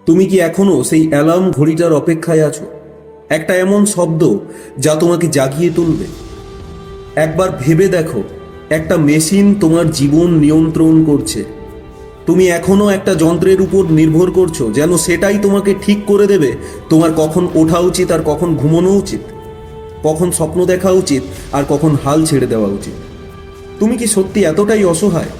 তুমি কি এখনো সেই অ্যালার্ম ঘড়িটার অপেক্ষায় আছো? একটা এমন শব্দ যা তোমাকে জাগিয়ে তুলবে। একবার ভেবে দেখো, একটা মেশিন তোমার জীবন নিয়ন্ত্রণ করছে। তুমি এখনো একটা যন্ত্রের উপর নির্ভর করছো যেন সেটাই তোমাকে ঠিক করে দেবে তোমার কখন ওঠা উচিত আর কখন ঘুমানো উচিত, কখন স্বপ্ন দেখা উচিত আর কখন হাল ছেড়ে দেওয়া উচিত। তুমি কি সত্যি এতটাই অসহায়?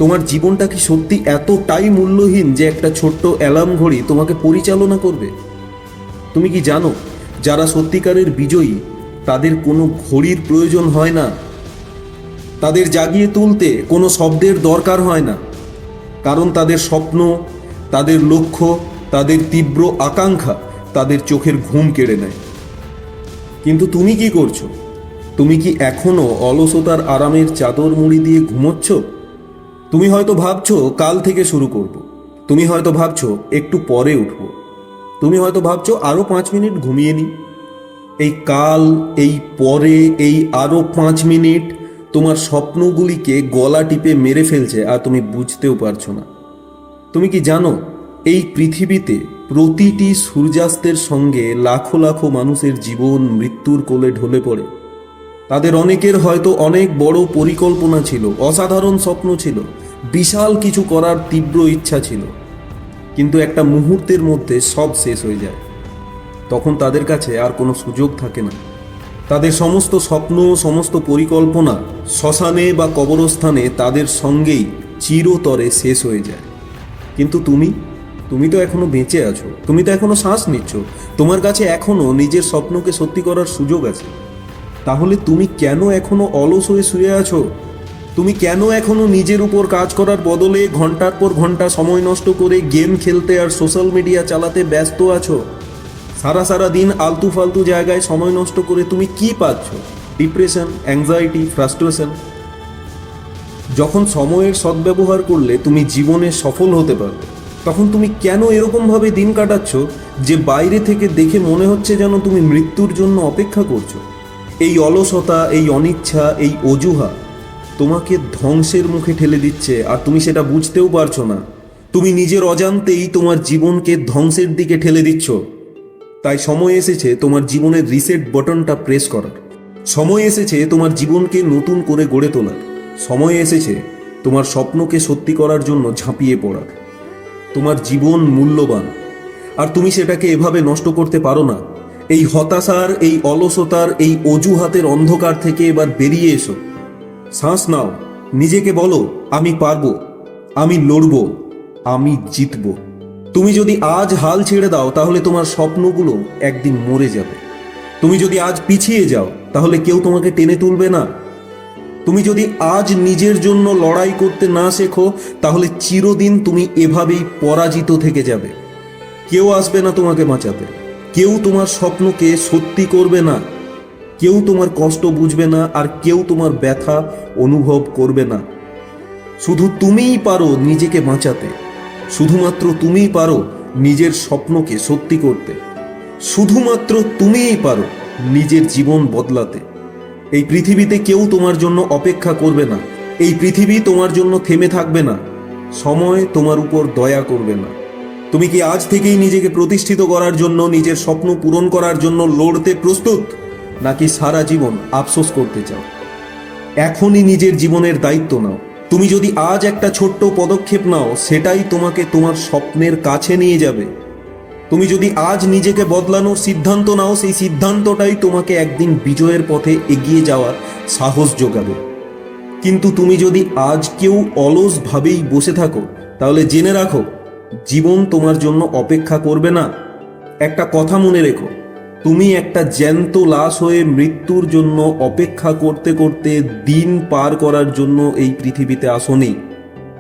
তোমার জীবনটা কি সত্যি এতটাই মূল্যহীন যে একটা ছোট্ট অ্যালার্ম ঘড়ি তোমাকে পরিচালনা করবে? তুমি কি জানো, যারা সত্যিকারের বিজয়ী তাদের কোনো ঘড়ির প্রয়োজন হয় না। তাদের জাগিয়ে তুলতে কোনো শব্দের দরকার হয় না, কারণ তাদের স্বপ্ন, তাদের লক্ষ্য, তাদের তীব্র আকাঙ্ক্ষা তাদের চোখের ঘুম কেড়ে নেয়। কিন্তু তুমি কি করছো? তুমি কি এখনো অলসতার আরামের চাদর মুড়ি দিয়ে ঘুমোচ্ছ? তুমি হয়তো ভাবছো কাল থেকে শুরু করব। তুমি হয়তো ভাবছো একটু পরে উঠব। তুমি হয়তো ভাবছো আরো 5 মিনিট ঘুমিয়ে নি। এই কাল, এই পরে, এই আরো 5 মিনিট তোমার স্বপ্নগুলিকে গলা টিপে মেরে ফেলছে আর তুমি বুঝতেও পারছো না। তুমি কি জানো, এই পৃথিবীতে প্রতিটি সূর্যাস্তের সঙ্গে লাখো লাখো মানুষের জীবন মৃত্যুর কোলে ঢলে পড়ে। তাদের অনেকের হয়তো অনেক বড় পরিকল্পনা ছিল, অসাধারণ স্বপ্ন ছিল, বিশাল কিছু করার তীব্র ইচ্ছা ছিল, কিন্তু একটা মুহূর্তের মধ্যে সব শেষ হয়ে যায়। তখন তাদের কাছে আর কোনো সুযোগ থাকে না। তাদের সমস্ত স্বপ্ন, সমস্ত পরিকল্পনা শ্মশানে বা কবরস্থানে তাদের সঙ্গেই চিরতরে শেষ হয়ে যায়। কিন্তু তুমি তো এখনো বেঁচে আছো, তুমি তো এখনো শ্বাস নিচ্ছ, তোমার কাছে এখনো নিজের স্বপ্নকে সত্যি করার সুযোগ আছে। তাহলে তুমি কেন এখনো অলস হয়ে শুয়ে আছো? তুমি কেন এখনো নিজের উপর কাজ করার বদলে ঘন্টার পর ঘন্টা সময় নষ্ট করে গেম খেলতে আর সোশ্যাল মিডিয়া চালাতে ব্যস্ত আছো? সারা সারা দিন আলতু ফালতু জায়গায় সময় নষ্ট করে তুমি কি পাচ্ছ? Depression, anxiety, frustration. যখন সময়ের সদ্ব্যবহার করলে তুমি জীবনে সফল হতে পারবে, তখন তুমি কেন এরকমভাবে দিন কাটাচ্ছ যে বাইরে থেকে দেখে মনে হচ্ছে যেন তুমি মৃত্যুর জন্য অপেক্ষা করছো? এই অলসতা, এই অনিচ্ছা, এই অজুহাত তোমাকে ধ্বংসের মুখে ঠেলে দিচ্ছে আর তুমি সেটা বুঝতেও পারছো না। তুমি নিজের অজান্তেই তোমার জীবনকে ধ্বংসের দিকে ঠেলে দিচ্ছ। তাই সময় এসেছে তোমার জীবনের রিসেট বাটনটা প্রেস করার। সময় এসেছে তোমার জীবনকে নতুন করে গড়ে তোলার। সময় এসেছে তোমার স্বপ্নকে সত্যি করার জন্য ঝাঁপিয়ে পড়ার। তোমার জীবন মূল্যবান, আর তুমি সেটাকে এভাবে নষ্ট করতে পারো না। এই হতাশার, এই অলসতার, এই অজুহাতের অন্ধকার থেকে এবার বেরিয়ে এসো। শ্বাস নাও, নিজেকে বলো, আমি পারবো, আমি লড়বো, আমি জিতবো। তুমি যদি আজ হাল ছেড়ে দাও তাহলে তোমার স্বপ্নগুলো একদিন মরে যাবে। তুমি যদি আজ পিছিয়ে যাও তাহলে কেউ তোমাকে টেনে তুলবে না। তুমি যদি আজ নিজের জন্য লড়াই করতে না শেখো তাহলে চিরদিন তুমি এভাবেই পরাজিত থেকে যাবে। কেউ আসবে না তোমাকে বাঁচাতে, কেউ তোমার স্বপ্নকে সত্যি করবে না, কেউ তোমার কষ্ট বুঝবে না, আর কেউ তোমার ব্যথা অনুভব করবে না। শুধু তুমিই পারো নিজেকে বাঁচাতে, শুধুমাত্র তুমিই পারো নিজের স্বপ্নকে সত্যি করতে, শুধুমাত্র তুমিই পারো নিজের জীবন বদলাতে। এই পৃথিবীতে কেউ তোমার জন্য অপেক্ষা করবে না, এই পৃথিবী তোমার জন্য থেমে থাকবে না, সময় তোমার উপর দয়া করবে না। তুমি কি আজ থেকেই নিজেকে প্রতিষ্ঠিত করার জন্য, নিজের স্বপ্ন পূরণ করার জন্য লড়তে প্রস্তুত, নাকি সারা জীবন আফসোস করতে চাও? এখনই নিজের জীবনের দায়িত্ব নাও। তুমি যদি আজ একটা ছোট্ট পদক্ষেপ নাও, সেটাই তোমাকে তোমার স্বপ্নের কাছে নিয়ে যাবে। তুমি যদি আজ নিজেকে বদলানোর সিদ্ধান্ত নাও, সেই সিদ্ধান্তটাই তোমাকে একদিন বিজয়ের পথে এগিয়ে যাওয়ার সাহস যোগাবে। কিন্তু তুমি যদি আজ কেউ অলসভাবেই বসে থাকো, তাহলে জেনে রাখো, জীবন তোমার জন্য অপেক্ষা করবে না। একটা কথা মনে রেখো, তুমি একটা জ্যান্ত লাশ হয়ে মৃত্যুর জন্য অপেক্ষা করতে করতে দিন পার করার জন্য এই পৃথিবীতে আসোনি।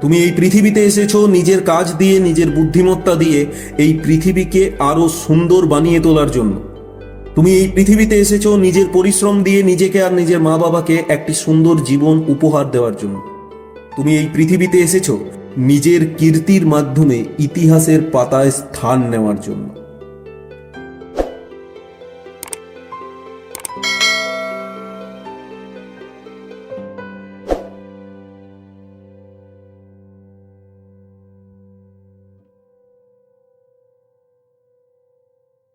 তুমি এই পৃথিবীতে এসেছো নিজের কাজ দিয়ে, নিজের বুদ্ধিমত্তা দিয়ে এই পৃথিবীকে আরো সুন্দর বানিয়ে তোলার জন্য। তুমি এই পৃথিবীতে এসেছো নিজের পরিশ্রম দিয়ে নিজেকে আর নিজের মা বাবাকে একটি সুন্দর জীবন উপহার দেওয়ার জন্য। তুমি এই পৃথিবীতে এসেছো নিজের কীর্তির মাধ্যমে ইতিহাসের পাতায় স্থান নেওয়ার জন্য।